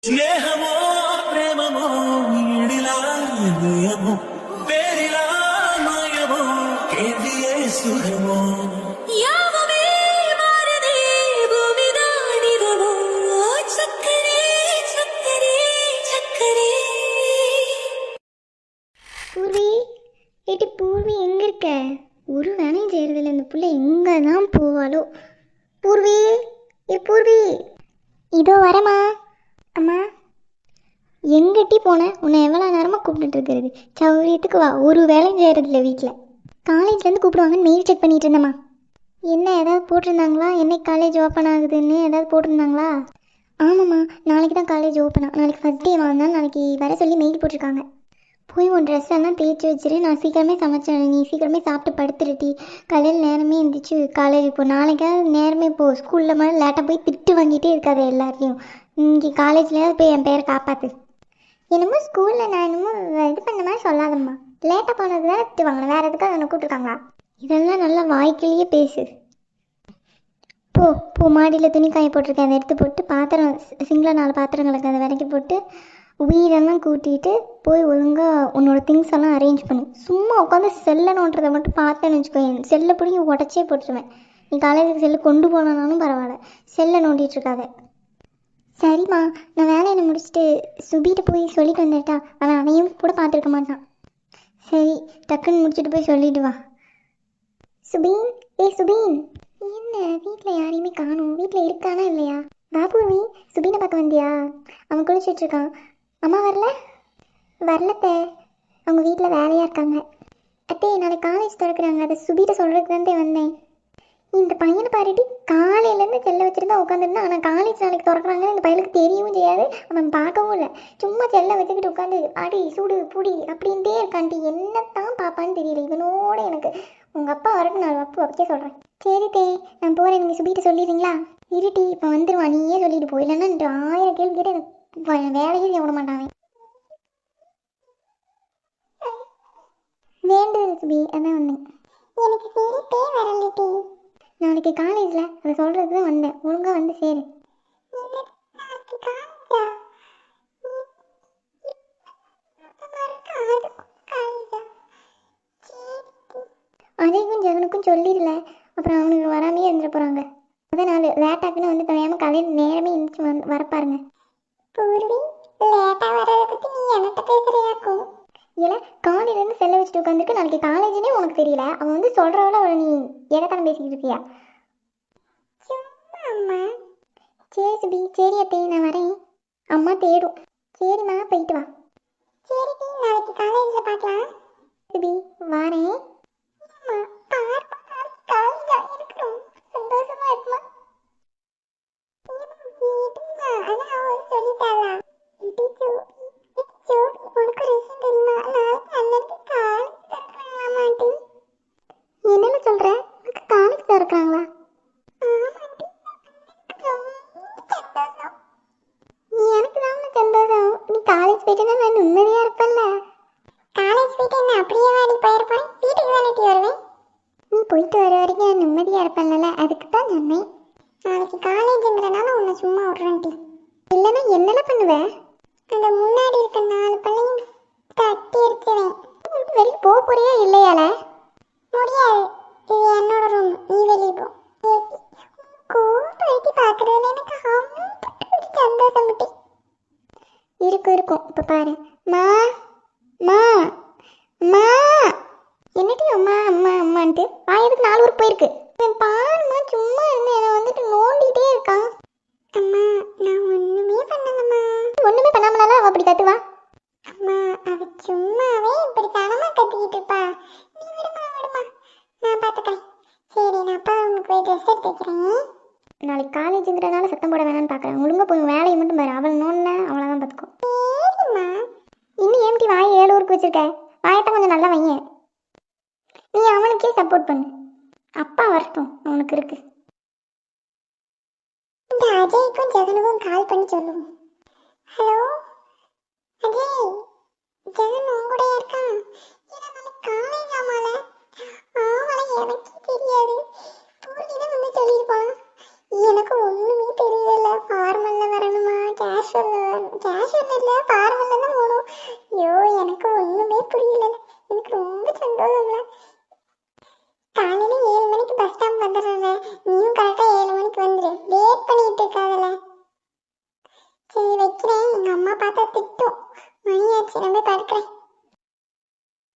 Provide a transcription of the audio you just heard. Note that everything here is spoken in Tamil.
స్నేహమో ప్రేమమో ఈడిలా నియమో పేరిలా మాయమో కేంద్రియే సుఖమో యావమే మారదే భూమిదానిదమో చక్కరే చక్కరే చక్కరే. பூர்வி, ஏட்டி பூர்வி எங்க இருக்க? ஒரு வேலையும் செய்யறதில்ல இந்த பிள்ளை, எங்க தான் போவாளோ? பூர்வி, ஏ பூர்வி, இதோ வரமா. அம்மா, எங்கிட்டி போன? உன்னை எவ்வளோ நேரமாக கூப்பிட்டுட்டு இருக்கிறது? சௌரியத்துக்கு வா, ஒரு வேலையும் செய்யறதில்ல வீட்டில். காலேஜ்லேருந்து கூப்பிடுவாங்கன்னு மெயில் செக் பண்ணிட்டு இருந்தேம்மா. என்ன ஏதாவது போட்டிருந்தாங்களா? என்னைக்கு காலேஜ் ஓப்பன் ஆகுதுன்னு ஏதாவது போட்டிருந்தாங்களா? ஆமாம்மா, நாளைக்கு தான் காலேஜ் ஓப்பனா. நாளைக்கு ஃபஸ்ட் டே வாங்கினாலும் நாளைக்கு வர சொல்லி மெயில் போட்டிருக்காங்க. போய் உன் ட்ரெஸ் எல்லாம் தேய்ச்சி வச்சிரு, நான் சீக்கிரமே சமைச்சேன். நீ சீக்கிரமே சாப்பிட்டு படுத்துருட்டி. காலையில் நேரமே இருந்துச்சு காலேஜ் இப்போ. நாளைக்காவது நேரமே போ. ஸ்கூலில் மாதிரி லேட்டாக போய் திட்டு வாங்கிட்டே இருக்காது எல்லாத்தையும். இங்கே காலேஜ்லேயாவது போய் என் பேரை காப்பாற்று. என்னமோ ஸ்கூலில் நான் என்னமோ இது பண்ண மாதிரி சொல்லாதம்மா. லேட்டாக போனது தான் திட்டு வாங்கணும், வேறு எதுக்காக என்னை கூப்பிட்டுருக்காங்களா? இதெல்லாம் நல்லா வாய்க்கிலேயே பேசு. போ போ, மாடியில் துணி காய போட்டிருக்கேன், அதை எடுத்து போட்டு பாத்திரம் சிங்கிளாக 4 பாத்திரங்களுக்கு அதை விலைக்கு போட்டு வீடெல்லாம் கூட்டிகிட்டு போய் ஒழுங்காக உன்னோட திங்ஸ் எல்லாம் அரேஞ்ச் பண்ணு. சும்மா உட்காந்து செல்லை நோண்டுறதை மட்டும் பார்த்தேன்னு வச்சுக்கோங்க, செல்லை பிடிங்கி உடச்சே போட்டுருவேன். நீ காலேஜுக்கு செல்லு கொண்டு போனாலும் பரவாயில்ல, செல்லை நோண்டிகிட்டு இருக்காத. சரிம்மா, நான் வேலையை முடிச்சுட்டு சுபிகிட்ட போய் சொல்லிட்டு வந்துட்டா. அவனையும் கூட பார்த்துருக்க மாட்டான். சரி, டக்குன்னு முடிச்சுட்டு போய் சொல்லிட்டு வா. சுபீன், சுபீன், என்ன வீட்டில் யாரையுமே காணும்? வீட்டில் இருக்கானா இல்லையா? பாபுவி, சுபீனை பார்க்க வந்தியா? அவன் குளிச்சுட்ருக்கான். அம்மா வரல? வரலத்த, அவங்க வீட்டில் வேலையாக இருக்காங்க. அத்தே, நாளைக்கு காலேஜ் திறக்கிறாங்க, அதை சுபிகிட்ட சொல்கிறதுக்கு தான் வந்தேன். இந்த பையனை பாருட்டி, காலையிலேருந்து செல்லை வச்சுருந்தா உட்காந்துருந்தான். ஆனால் காலேஜ் நாளைக்கு திறக்கிறாங்கன்னு இந்த பையனுக்கு தெரியவும் செய்யாது, அவன் பார்க்கவும் இல்லை. சும்மா செல்லை வச்சுக்கிட்டு உட்காந்து அடி சுடு புடி அப்படின்ட்டே இருக்கான்ட்டி. என்னத்தான் பாப்பான்னு தெரியல இவனோட எனக்கு. உங்கள் அப்பா வரட்டும், நான் அப்பா வைக்க சொல்கிறேன். சரி தே, நான் போகிறேன். நீங்கள் சுபிகிட்ட சொல்லிடுறீங்களா? இருட்டி, இப்போ வந்துடுவான், நீயே சொல்லிட்டு போ. இல்லைன்னா 1000 கேள்வி கேட்டு எனக்கு வேலையே செய்ய விட மாட்டாங்க. வேண்டுதல் சுபி, அதான் வந்தேன். எனக்கு சிரிப்பே வரலட்டி. நாளைக்கு காலேஜில் அதை சொல்கிறது தான் வந்தேன். ஒழுங்காக வந்து சேரு. அதையும் ஜெகனுக்கும் சொல்லிடல, அப்புறம் அவனுக்கு வராமையே இருந்துட போகிறாங்க. அதனால் லேட்டாக்குன்னு வந்து தெரியாமல் காலையில் நேரமே இருந்துச்சு வரப்பாருங்க. பூர்வி, லேட்டாக வரதை பற்றி நீ என்கிட்ட பேசுகிறியாக்கும்? இல்லை, காலையிலேருந்து செல்ல வச்சுட்டு உட்காந்துருக்கு. நாளைக்கு காலேஜுனே உனக்கு தெரியல. அவன் வந்து சொல்கிறவள அவளை நீ எதைத்தானே பேசிக்கிட்டு இருக்கியா? சும்மா அம்மா. சரி சுபி, சரி அத்தை, நான் வரேன். அம்மா தேடும். சரிம்மா, போயிட்டு வா. சரி, நாளைக்கு காலேஜில் பார்க்கலாம். சுபி, வரேன். சந்தோஷமா இருக்குமா? என்ன சொல்ற? காலேஜ் திறக்கிறாங்களா? எனக்கு தான் சந்தோஷம். நீ காலேஜ் போயிட்டு நான் நிம்மதியா இருப்பேன்ல. காலேஜ் போயிட்டு என்ன அப்படியே வாடி போயிருப்பேன், வீட்டுக்கு தானே வருவேன். நீ போயிட்டு வர வரைக்கும் நான் நிம்மதியா இருப்பேன்ல, அதுக்கு தான் சொன்னேன். நாளைக்கு காலேஜுங்கிறனால உன்னை சும்மா விட்றேன்ட்டி. இல்லைன்னா என்னென்ன பண்ணுவேன்? அந்த முன்னாடி இருக்க 4 பள்ளையும் தட்டி இருக்கிறேன். வெளியே போக போறியா இல்லையால? முடியாது, இது என்னோட ரூம், நீ வெளியே போ. கூட்டு வைத்து பார்க்கறதுல எனக்கு சந்தோஷம் விட்டு இருக்கும். இப்போ பாரு, மா மா மா. என்னட்டி அம்மா அம்மா அம்மான்ட்டு வாயதுக்கு 4 ஊருக்கு போயிருக்கு. பாருமா, சும்மா இருந்து என்னை வந்துட்டு நோண்டிகிட்டே இருக்கான். அம்மா, நான் ஒன்றுமே பண்ணலம்மா. ஒன்றுமே பண்ணாமனால அவள் அப்படி கத்துவா? அம்மா, அவ சும்மாவே இப்படி தனமாக கத்திக்கிட்டு இருப்பா. நீ விடுமா விடுமா, நான் பார்த்துக்கிறேன். சரி, நான் அப்பா உங்களுக்கு போய் ட்ரெஸ் எடுத்து வைக்கிறேன். நாளைக்கு காலேஜுங்கிறனால சத்தம் போட வேணான்னு பார்க்குறேன். ஒழுங்காக போய் வேலையை மட்டும் பாரு. அவள் நோண்டின அவ்வளோதான் பார்த்துக்கோ. சரிம்மா. இன்னும் ஏம்டி வாயை 7 ஊருக்கு வச்சுருக்க? வாயத்தான் கொஞ்சம் நல்லா வையேன். நீ அவனுக்கே சப்போர்ட் பண்ணு. அப்பா வரட்டும், அவனுக்கு இருக்கு. இந்த அஜய்க்கும் ஜெகனுக்கும் கால் பண்ணி சொல்லுவோம். ஹலோ அஜய், ஜெகன் உங்கூட இருக்கான்? காலேஜ் ஆமால? ஆமால, எனக்கே தெரியாது. பூர்விதான் வந்து சொல்லியிருப்பான். எனக்கு ஒன்றுமே தெரியல. ஃபார்மலில் வரணுமா கேஷுவலில் கேஷுவல்ல பார்வல்ல தான் போகணும். ஐயோ எனக்கு ஒண்ணுமே புரியல. எனக்கு ரொம்ப சந்தோஷம்ல. காலையில 7 மணிக்கு பஸ் ஸ்டாப் வந்துடுறேன். நீயும் கரெக்டா 7 மணிக்கு வந்துரு. லேட் பண்ணிட்டு இருக்காதல. சரி வைக்கிறேன். எங்க அம்மா பார்த்தா திட்டும். மணி ஆச்சு, நான் போய் படுக்கிறேன்.